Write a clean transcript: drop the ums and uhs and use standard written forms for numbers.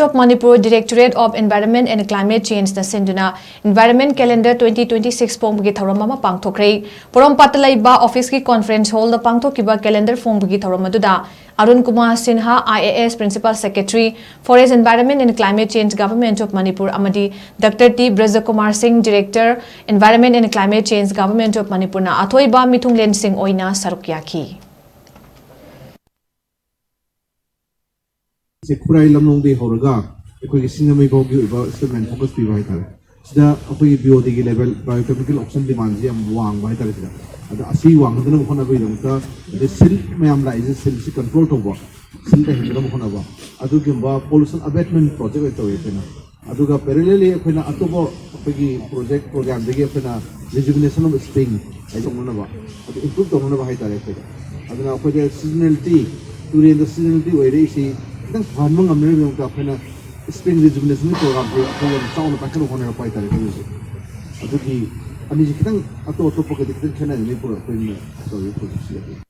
of Manipur Directorate of Environment and Climate Change na Sinduna Environment Calendar 2026 PHONGBAGI THOURAM ama PANGTHOKKHRE Porom Patalaiba Office ki Conference Hall da PANGTHOKKIBA Calendar PHONGBAGI THOURAM aduda Arun Kumar Sinha IAS Principal Secretary Forest Environment and Climate Change Government of Manipur amadi Dr. T Brajakumar Singh Director Environment and Climate Change Government of Manipur na athoiba Mithunglen Singh oina saruk yaki Kurai lamnong de horaga ekoi sinamai ko gi ba statement focus pi bai tare sida akoi BOD gi level biochemical option demand ji am wang bai tare sida ada asi wang dana khona bai dam ta de sil mayam la is sil si control to ba sil de hindra khona ba adu gi ba pollution abatement project to yena adu ga parallelly khona atobo gi project program de gi khona rejuvenation of spring ai to na ba adu improve to na ba hai tare khoi adu na khoi de seasonality during the seasonality way re si kita farming ambil yang kita kena spring rejuvenation itu program program tahun lepas kan orang yang pakai tadi tu, atau di, ani kita atau pakai kita kena ini program ini, so itu sih.